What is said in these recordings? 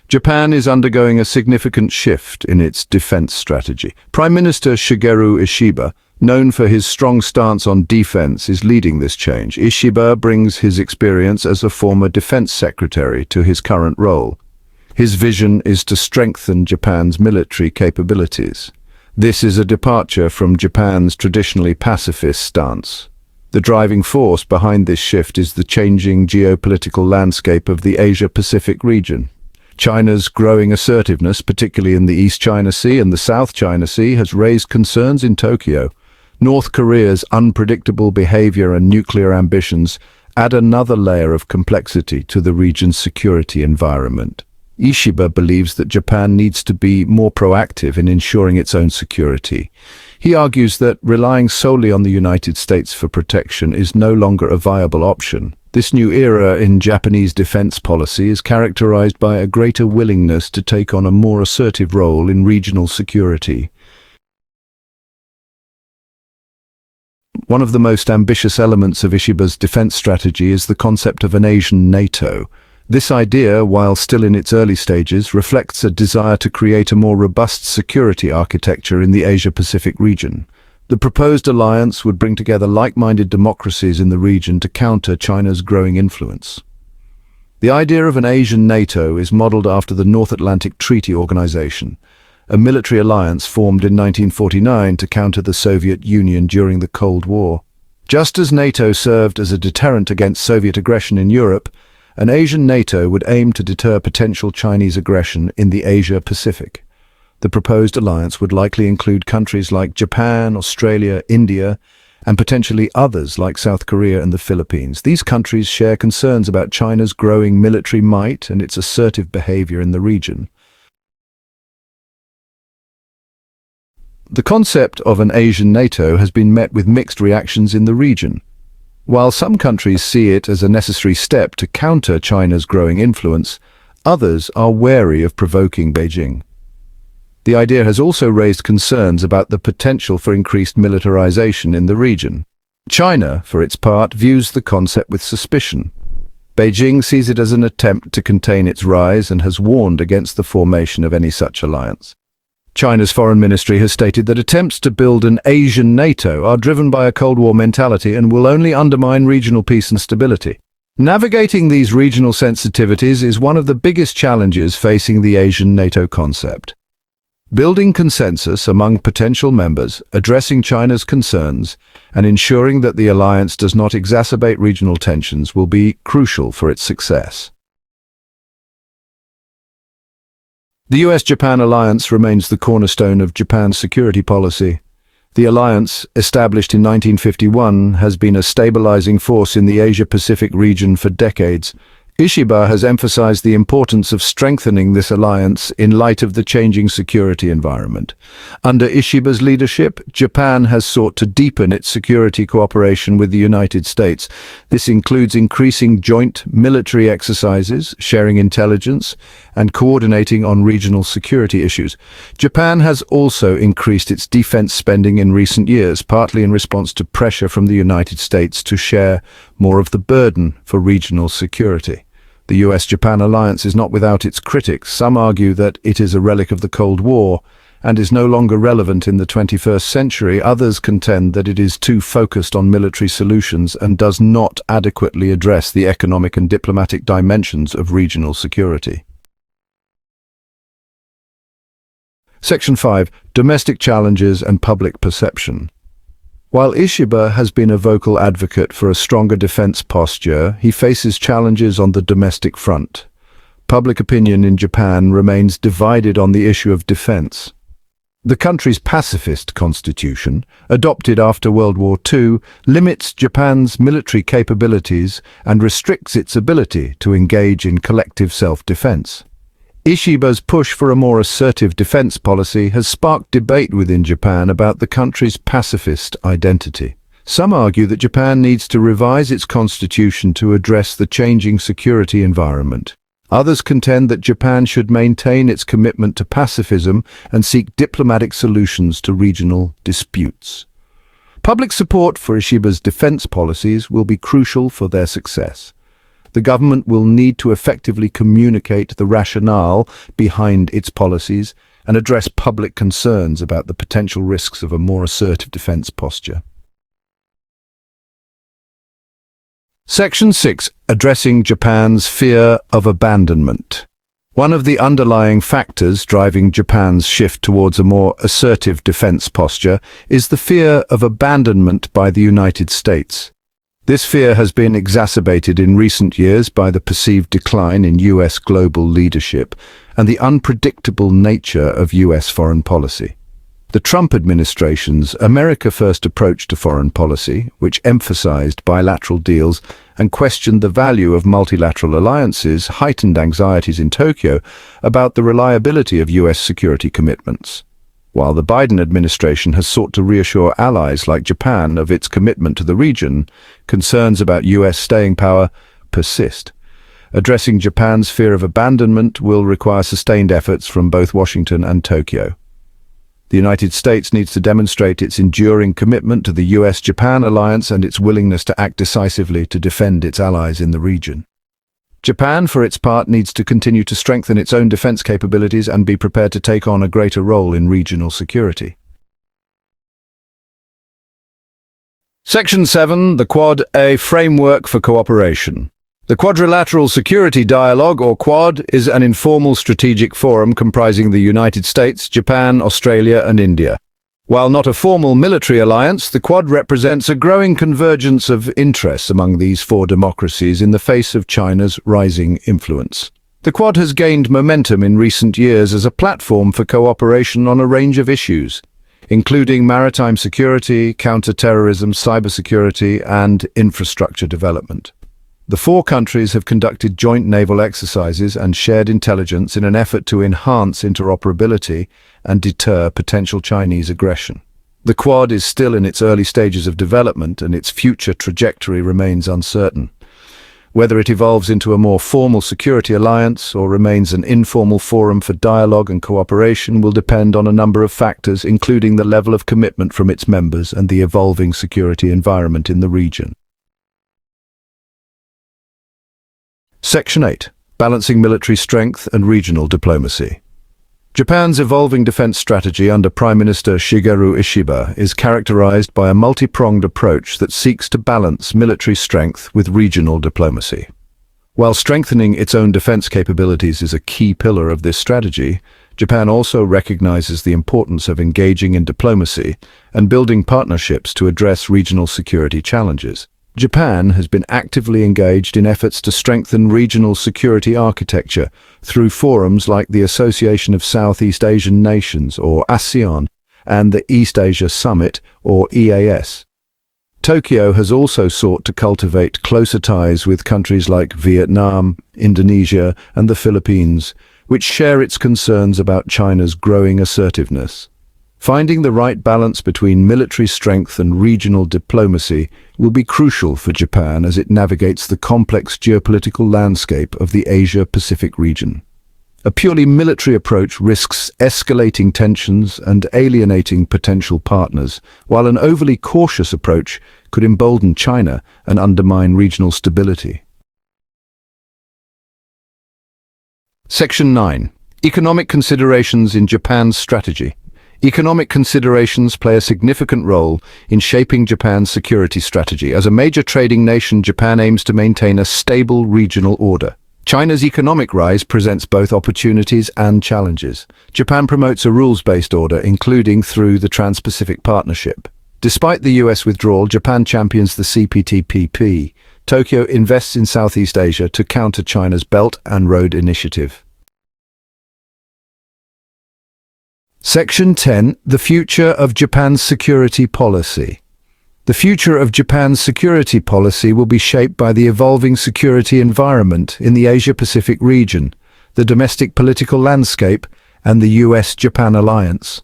Japan is undergoing a significant shift in its defense strategy. Prime Minister Shigeru Ishiba, known for his strong stance on defense, is leading this change. Ishiba brings his experience as a former defense secretary to his current role. His vision is to strengthen Japan's military capabilities. This is a departure from Japan's traditionally pacifist stance. The driving force behind this shift is the changing geopolitical landscape of the Asia-Pacific region. China's growing assertiveness, particularly in the East China Sea and the South China Sea, has raised concerns in Tokyo. North Korea's unpredictable behavior and nuclear ambitions add another layer of complexity to the region's security environment. Ishiba believes that Japan needs to be more proactive in ensuring its own security. He argues that relying solely on the United States for protection is no longer a viable option. This new era in Japanese defense policy is characterized by a greater willingness to take on a more assertive role in regional security. One of the most ambitious elements of Ishiba's defense strategy is the concept of an Asian NATO. This idea, while still in its early stages, reflects a desire to create a more robust security architecture in the Asia-Pacific region. The proposed alliance would bring together like-minded democracies in the region to counter China's growing influence. The idea of an Asian NATO is modeled after the North Atlantic Treaty Organization, a military alliance formed in 1949 to counter the Soviet Union during the Cold War. Just as NATO served as a deterrent against Soviet aggression in Europe, an Asian NATO would aim to deter potential Chinese aggression in the Asia-Pacific. The proposed alliance would likely include countries like Japan, Australia, India, and potentially others like South Korea and the Philippines. These countries share concerns about China's growing military might and its assertive behavior in the region. The concept of an Asian NATO has been met with mixed reactions in the region. While some countries see it as a necessary step to counter China's growing influence, others are wary of provoking Beijing. The idea has also raised concerns about the potential for increased militarization in the region. China, for its part, views the concept with suspicion. Beijing sees it as an attempt to contain its rise and has warned against the formation of any such alliance. China's foreign ministry has stated that attempts to build an Asian NATO are driven by a Cold War mentality and will only undermine regional peace and stability. Navigating these regional sensitivities is one of the biggest challenges facing the Asian NATO concept. Building consensus among potential members, addressing China's concerns, and ensuring that the alliance does not exacerbate regional tensions will be crucial for its success. The US-Japan alliance remains the cornerstone of Japan's security policy. The alliance, established in 1951, has been a stabilizing force in the Asia-Pacific region for decades. Ishiba has emphasized the importance of strengthening this alliance in light of the changing security environment. Under Ishiba's leadership, Japan has sought to deepen its security cooperation with the United States. This includes increasing joint military exercises, sharing intelligence, and coordinating on regional security issues. Japan has also increased its defense spending in recent years, partly in response to pressure from the United States to share more of the burden for regional security. The US-Japan alliance is not without its critics. Some argue that it is a relic of the Cold War and is no longer relevant in the 21st century. Others contend that it is too focused on military solutions and does not adequately address the economic and diplomatic dimensions of regional security. Section 5. Domestic challenges and public perception. While Ishiba has been a vocal advocate for a stronger defense posture, he faces challenges on the domestic front. Public opinion in Japan remains divided on the issue of defense. The country's pacifist constitution, adopted after World War II, limits Japan's military capabilities and restricts its ability to engage in collective self-defense. Ishiba's push for a more assertive defense policy has sparked debate within Japan about the country's pacifist identity. Some argue that Japan needs to revise its constitution to address the changing security environment. Others contend that Japan should maintain its commitment to pacifism and seek diplomatic solutions to regional disputes. Public support for Ishiba's defense policies will be crucial for their success. The government will need to effectively communicate the rationale behind its policies and address public concerns about the potential risks of a more assertive defense posture. Section 6. Addressing Japan's fear of abandonment. One of the underlying factors driving Japan's shift towards a more assertive defense posture is the fear of abandonment by the United States. This fear has been exacerbated in recent years by the perceived decline in US global leadership and the unpredictable nature of US foreign policy. The Trump administration's America First approach to foreign policy, which emphasized bilateral deals and questioned the value of multilateral alliances, heightened anxieties in Tokyo about the reliability of US security commitments. While the Biden administration has sought to reassure allies like Japan of its commitment to the region, concerns about US staying power persist. Addressing Japan's fear of abandonment will require sustained efforts from both Washington and Tokyo. The United States needs to demonstrate its enduring commitment to the US-Japan alliance and its willingness to act decisively to defend its allies in the region. Japan, for its part, needs to continue to strengthen its own defense capabilities and be prepared to take on a greater role in regional security. Section 7. The Quad, a framework for cooperation. The Quadrilateral Security Dialogue, or Quad, is an informal strategic forum comprising the United States, Japan, Australia, and India. While not a formal military alliance, the Quad represents a growing convergence of interests among these four democracies in the face of China's rising influence. The Quad has gained momentum in recent years as a platform for cooperation on a range of issues, including maritime security, counter-terrorism, cybersecurity, and infrastructure development. The four countries have conducted joint naval exercises and shared intelligence in an effort to enhance interoperability and deter potential Chinese aggression. The Quad is still in its early stages of development and its future trajectory remains uncertain. Whether it evolves into a more formal security alliance or remains an informal forum for dialogue and cooperation will depend on a number of factors, including the level of commitment from its members and the evolving security environment in the region. Section 8. Balancing military strength and regional diplomacy. Japan's evolving defense strategy under Prime Minister Shigeru Ishiba is characterized by a multi-pronged approach that seeks to balance military strength with regional diplomacy. While strengthening its own defense capabilities is a key pillar of this strategy, Japan also recognizes the importance of engaging in diplomacy and building partnerships to address regional security challenges. Japan has been actively engaged in efforts to strengthen regional security architecture through forums like the Association of Southeast Asian Nations, or ASEAN, and the East Asia Summit, or EAS. Tokyo has also sought to cultivate closer ties with countries like Vietnam, Indonesia, and the Philippines, which share its concerns about China's growing assertiveness. Finding the right balance between military strength and regional diplomacy will be crucial for Japan as it navigates the complex geopolitical landscape of the Asia-Pacific region. A purely military approach risks escalating tensions and alienating potential partners, while an overly cautious approach could embolden China and undermine regional stability. Section 9. Economic considerations in Japan's strategy. Economic considerations play a significant role in shaping Japan's security strategy. As a major trading nation, Japan aims to maintain a stable regional order. China's economic rise presents both opportunities and challenges. Japan promotes a rules-based order, including through the Trans-Pacific Partnership. Despite the US withdrawal, Japan champions the CPTPP. Tokyo invests in Southeast Asia to counter China's Belt and Road Initiative. Section 10. The future of Japan's security policy. The future of Japan's security policy will be shaped by the evolving security environment in the Asia-Pacific region, the domestic political landscape, and the US-Japan alliance.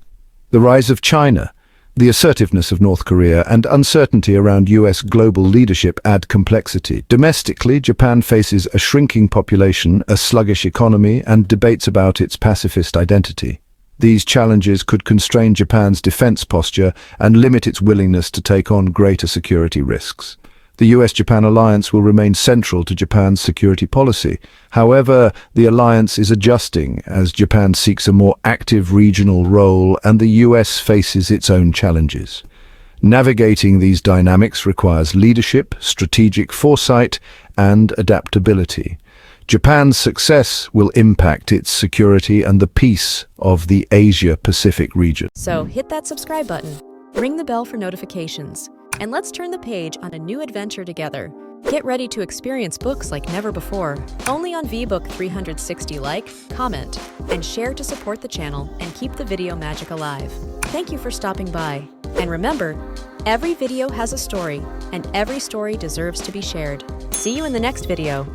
The rise of China, the assertiveness of North Korea, and uncertainty around US global leadership add complexity. Domestically, Japan faces a shrinking population, a sluggish economy, and debates about its pacifist identity. These challenges could constrain Japan's defense posture and limit its willingness to take on greater security risks. The US-Japan alliance will remain central to Japan's security policy. However, the alliance is adjusting as Japan seeks a more active regional role and the US faces its own challenges. Navigating these dynamics requires leadership, strategic foresight, and adaptability. Japan's success will impact its security and the peace of the Asia-Pacific region. So hit that subscribe button, ring the bell for notifications, and let's turn the page on a new adventure together. Get ready to experience books like never before, only on VBook 360. Like, comment, and share to support the channel and keep the video magic alive. Thank you for stopping by. And remember, every video has a story, and every story deserves to be shared. See you in the next video.